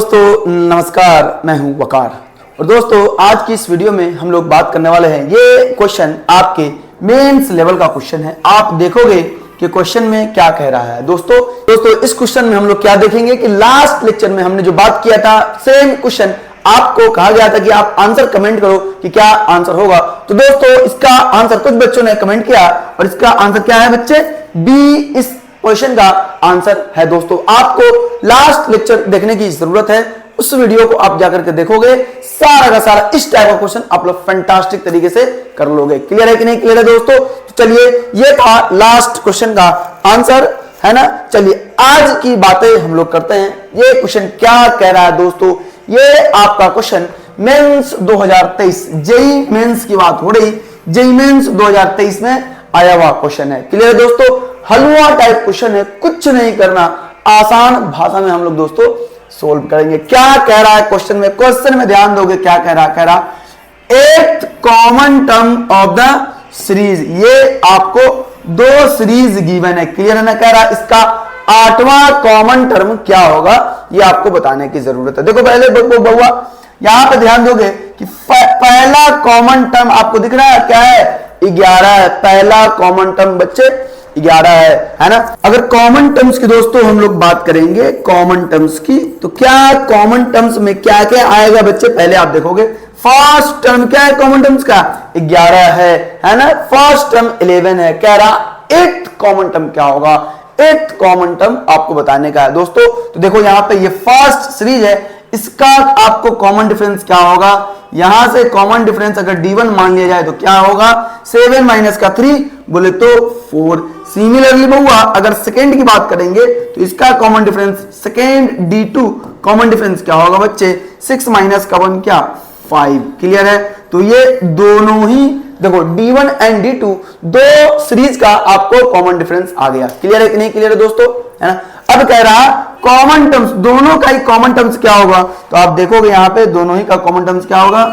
दोस्तों नमस्कार, मैं हूं वकार। और दोस्तों आज की इस वीडियो में हम लोग बात करने वाले हैं, ये क्वेश्चन आपके मेंस लेवल का क्वेश्चन है। आप देखोगे कि क्वेश्चन में क्या कह रहा है। दोस्तों इस क्वेश्चन में हम लोग क्या देखेंगे कि लास्ट लेक्चर में हमने जो बात किया था, सेम क्वेश्चन आपको कहा गया था कि आप आंसर कमेंट करो कि क्या आंसर होगा। तो दोस्तों इसका आंसर कुछ बच्चों ने कमेंट किया और इसका आंसर क्या है बच्चे, बी इस क्वेश्चन का आंसर है। दोस्तों आपको लास्ट लेक्चर देखने की जरूरत है, उस वीडियो को आप जाकर के देखोगे, सारा का सारा इस टाइप का क्वेश्चन आप लोग फैंटास्टिक तरीके से कर लोगे। क्लियर है कि नहीं क्लियर है दोस्तों? तो चलिए ये था लास्ट क्वेश्चन का आंसर, है ना। चलिए आज की बातें हम लोग करते हैं। ये क्वेश्चन क्या कह रहा है दोस्तों, ये आपका क्वेश्चन मेंस 2023 जेई मेंस की बात हो रही, जेई मेंस 2023 में आया हुआ क्वेश्चन है। क्लियर है दोस्तों? हलवा टाइप क्वेश्चन है, कुछ नहीं करना, आसान भाषा में हम लोग दोस्तों सोल्व करेंगे। क्या कह रहा है क्वेश्चन में, क्वेश्चन में ध्यान दोगे क्या कह रहा, at common term of the series. ये आपको दो सीरीज गिवन है, क्लियर है ना। कह रहा है इसका आठवां कॉमन टर्म क्या होगा, ये आपको बताने की जरूरत है। देखो पहले बउआ यहां पर ध्यान दोगे कि पहला कॉमन टर्म आपको दिख रहा है क्या है, 11 है। पहला कॉमन टर्म बच्चे 11 है ना। अगर कॉमन टर्म्स की दोस्तों हम लोग बात करेंगे कॉमन टर्म्स की, तो क्या कॉमन टर्म्स में क्या क्या आएगा बच्चे, पहले आप देखोगे फर्स्ट टर्म क्या है कॉमन टर्म्स का, 11 है ना। फर्स्ट टर्म 11 है। कह रहा एट कॉमन टर्म क्या होगा, एट कॉमन टर्म आपको बताने का है दोस्तों। तो देखो यहां पे ये फर्स्ट सीरीज है, इसका आपको कॉमन डिफरेंस क्या होगा, यहां से कॉमन डिफरेंस अगर D1 मान लिया जाए तो क्या होगा, 7 माइनस का 3 बोले तो 4। सिमिलरली बहुआ अगर सेकेंड की बात करेंगे तो इसका common difference second D2 common difference क्या होगा बच्चे, 6 माइनस का 1 क्या, 5। क्लियर है? तो ये दोनों ही देखो D1 एंड D2 दो सीरीज का आपको कॉमन डिफरेंस आ गया। क्लियर है कि नहीं क्लियर है दोस्तों, है ना। अब कह रहा कॉमन टर्म्स, दोनों का ही कॉमन टर्म्स क्या होगा, तो आप देखोगे यहां पे दोनों ही का कॉमन टर्म्स क्या होगा,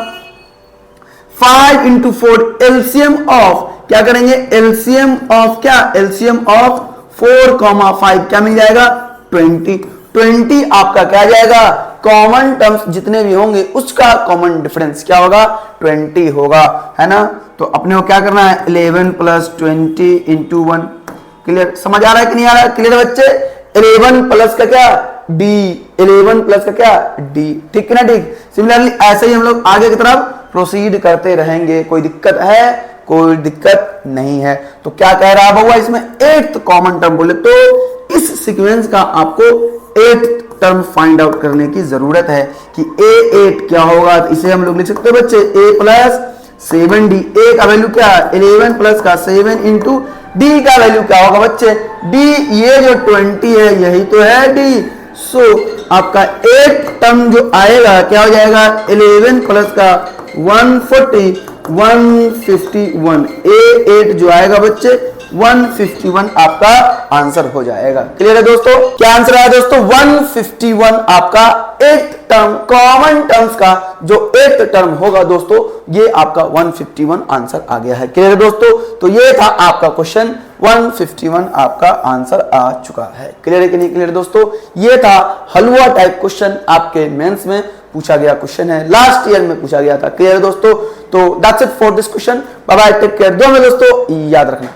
5 इंटू 4 एलसीएम ऑफ, क्या करेंगे एलसीएम ऑफ क्या, एलसीएम ऑफ 4,5 क्या मिल जाएगा, 20 आपका क्या जाएगा, कॉमन टर्म्स जितने भी होंगे उसका कॉमन डिफरेंस क्या होगा, 20 होगा, है ना। तो अपने को क्या करना है, 11 प्लस 20 इंटू 1। क्लियर, समझ आ रहा है कि नहीं आ रहा है? क्लियर बच्चे, 11 प्लस का क्या D, 11 प्लस का क्या D, ठीक है ना। ठीक, सिमिलरली ऐसे ही हम लोग आगे की तरफ प्रोसीड करते रहेंगे। कोई दिक्कत है, कोई दिक्कत नहीं है। तो क्या कह रहा है बउआ, इसमें 8th कॉमन टर्म बोले तो इस सीक्वेंस का आपको 8th टर्म फाइंड आउट करने की जरूरत है कि A8 क्या होगा। तो इसे हम लोग लिख सकते हैं बच्चे A प्लस 7D। A का वैल्यू क्या है, 11 प्लस का 7 इंटू D का वैल्यू क्या होगा बच्चे, D ये जो 20 है यही तो है D। सो आपका 8 टर्म जो आएगा क्या हो जाएगा, 11 प्लस का 140 151। A8 जो आएगा बच्चे 151 आपका आंसर हो जाएगा। क्लियर है दोस्तों? क्या आंसर आया दोस्तों, 151 आपका 8th टर्म कॉमन टर्म्स का जो 8th टर्म होगा दोस्तों, ये आपका 151 आंसर आ गया है। क्लियर है दोस्तों? तो ये था आपका क्वेश्चन, 151 आपका आंसर आ चुका है। क्लियर है कि नहीं क्लियर दोस्तों? ये था हलवा टाइप क्वेश्चन, आपके मेंस में पूछा गया क्वेश्चन है, लास्ट ईयर में पूछा गया था। क्लियर है दोस्तों? तो that's it for this question. Bye bye, take care. दो में दोस्तों याद रखना।